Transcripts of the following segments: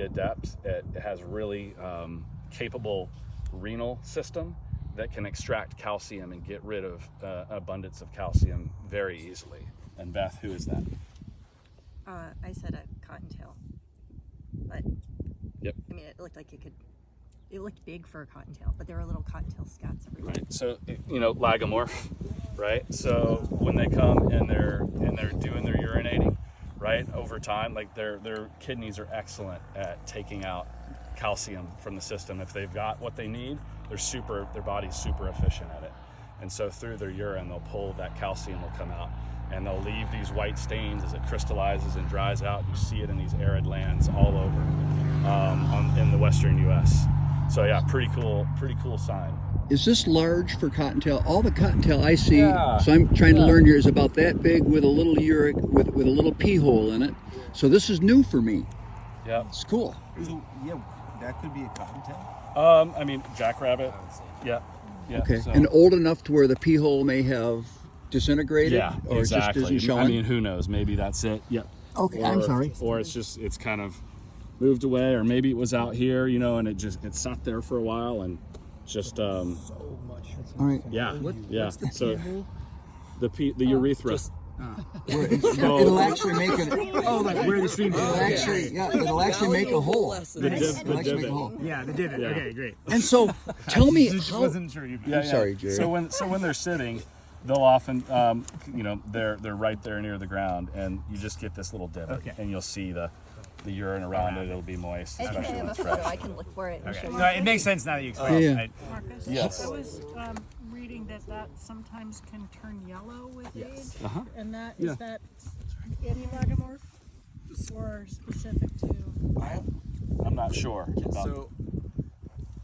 adept. It has really capable renal system that can extract calcium and get rid of abundance of calcium very easily. And Beth, who is that? I said a cottontail, but yep. I mean, it looked like it looked big for a cottontail, but there were little cottontail scats everywhere. Right. So, you know, lagomorph, right? So when they come and they're doing their urinating, right, over time, like their kidneys are excellent at taking out calcium from the system. If they've got what they need, their body's super efficient at it. And so through their urine, they'll pull that calcium will come out, and they'll leave these white stains as it crystallizes and dries out. You see it in these arid lands all over in the western U.S. So yeah, pretty cool sign. Is this large for cottontail? All the cottontail I see, Yeah. so I'm trying to learn here, is about that big with a little with a little pee hole in it. So this is new for me. Yeah. It's cool. So, yeah, that could be a cottontail. I mean, jackrabbit. Yeah. Yeah. Okay. So, And old enough to where the pee hole may have disintegrated? yeah, Or exactly. it just isn't showing? I mean, who knows? Maybe that's it. Yeah. Okay, I'm sorry. Or it's kind of moved away, or maybe it was out here, you know, and it sat there for a while and just All right. yeah. So the urethra. It'll actually make it. Oh, like where the stream It'll actually make a hole. The divot. Yeah, the divot. Yeah. Okay, great. And so, tell me Just how. wasn't sure you. Yeah, I'm sorry, Jerry. So when they're sitting, they'll often, you know, they're right there near the ground, and you just get this little divot, Okay. and you'll see the urine around it. It'll be moist, I think I especially when have it's a photo. fresh. I can look for it and Okay. show No, you. it makes sense now that you explain Yeah. it. Marcus, Yes. I was reading that sometimes can turn yellow with age, Uh-huh. and that Yeah. is that any lagomorph or specific to? I'm not sure. about- So,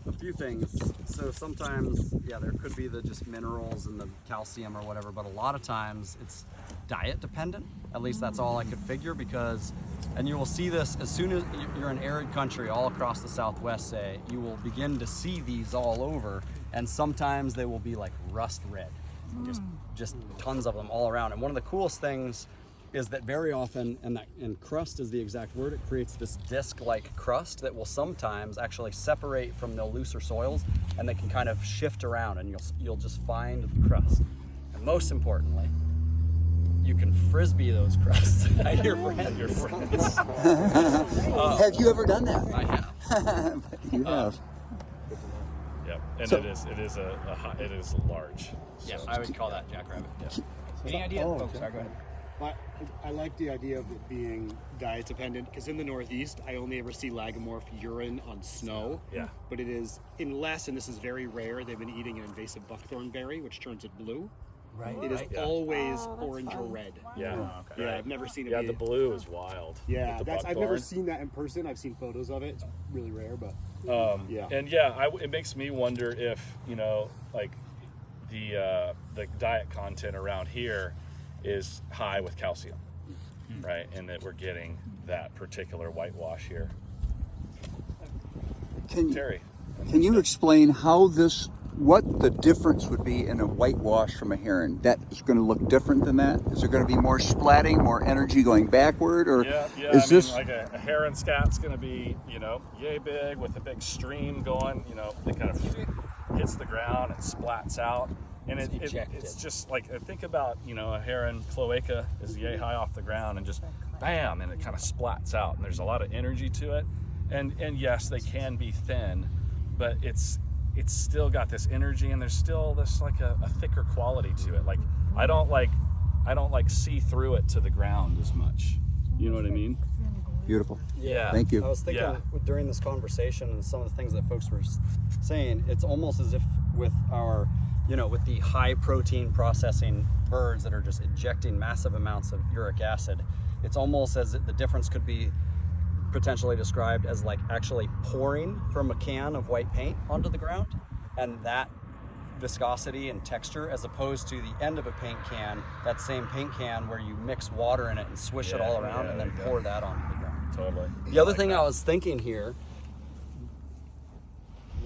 a few things. So sometimes, yeah, there could be the just minerals and the calcium or whatever, but a lot of times it's diet dependent. At least that's all I could figure, because, and you will see this as soon as you're in arid country all across the Southwest, say, you will begin to see these all over, and sometimes they will be like rust red, just tons of them all around. And one of the coolest things is that very often, and crust is the exact word, it creates this disc-like crust that will sometimes actually separate from the looser soils, and they can kind of shift around, and you'll just find the crust. And most importantly, you can frisbee those crusts at your friends. Have you ever done that? I have. You have. Yeah, and So- it is large. Yeah, So- I would call that jackrabbit. Yeah. Any idea? Oh, sorry, go ahead. I like the idea of it being diet dependent, because in the Northeast, I only ever see lagomorph urine on snow. Yeah. But it is, unless, and this is very rare, they've been eating an invasive buckthorn berry, which turns it blue. Right. It is Yeah. always orange or red. Yeah. okay. Yeah, I've never seen it. Yeah, be- the blue is wild. Yeah, with the I've never buckthorn. seen that in person. I've seen photos of it. It's really rare, but yeah. And yeah, it makes me wonder if, you know, like the diet content around here is high with calcium, right? And that we're getting that particular whitewash here. Terry. Can you explain what the difference would be in a whitewash from a heron? That is going to look different than that? Is there going to be more splatting, more energy going backward, or Yeah. is this? Like a heron scat's going to be, you know, yay big with a big stream going. You know, it kind of hits the ground and splats out, and it's just like, think about, you know, a heron cloaca is yay high off the ground and just bam, and it kind of splats out, and there's a lot of energy to it, and yes, they can be thin, but it's still got this energy, and there's still this like a thicker quality to it. Like I don't like see through it to the ground as much. You know what I mean? Beautiful. Yeah. Thank you. I was thinking during this conversation and some of the things that folks were saying, it's almost as if with our, you know, with the high protein processing birds that are just injecting massive amounts of uric acid, it's almost as if the difference could be potentially described as like actually pouring from a can of white paint onto the ground, and that viscosity and texture, as opposed to the end of a paint can, that same paint can where you mix water in it and swish it all around and then pour that onto the ground. Totally. The other thing I was thinking here,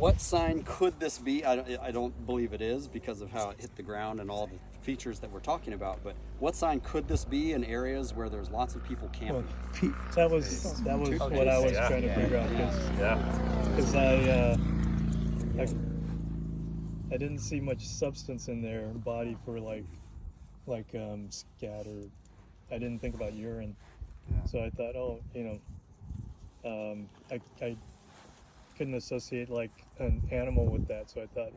what sign could this be? I don't believe it is because of how it hit the ground and all the features that we're talking about. But what sign could this be in areas where there's lots of people camping? That was what I was trying to figure out because I didn't see much substance in their body for like scat, or I didn't think about urine. So I thought, I couldn't associate like an animal with that. So I thought,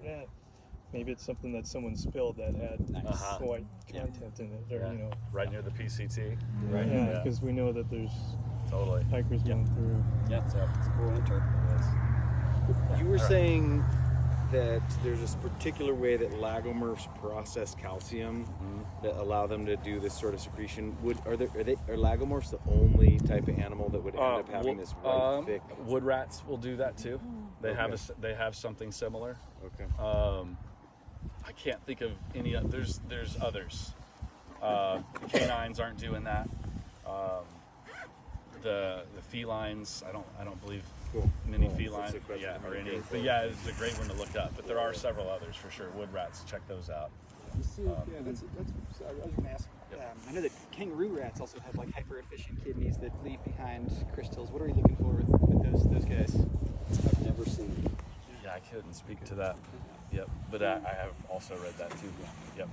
maybe it's something that someone spilled that had white content in it, or right near the PCT. right? Yeah, because we know that there's Totally. hikers going through. Yeah, so it's a cool enter. You were saying that there's this particular way that lagomorphs process calcium that allow them to do this sort of secretion. Are lagomorphs the only type of animal that would end up having this white, thick? Wood rats will do that too. They have something similar. Okay. I can't think of any. There's others. Canines aren't doing that. The felines, I don't believe many feline, or any. But it's a great one to look up. But there are several others for sure. Wood rats, check those out. I was going to ask. I know that kangaroo rats also have like hyper efficient kidneys that leave behind crystals. What are we looking for with those guys? I've never seen. Yeah, I couldn't speak to that. Yep, but I have also read that too. Yep.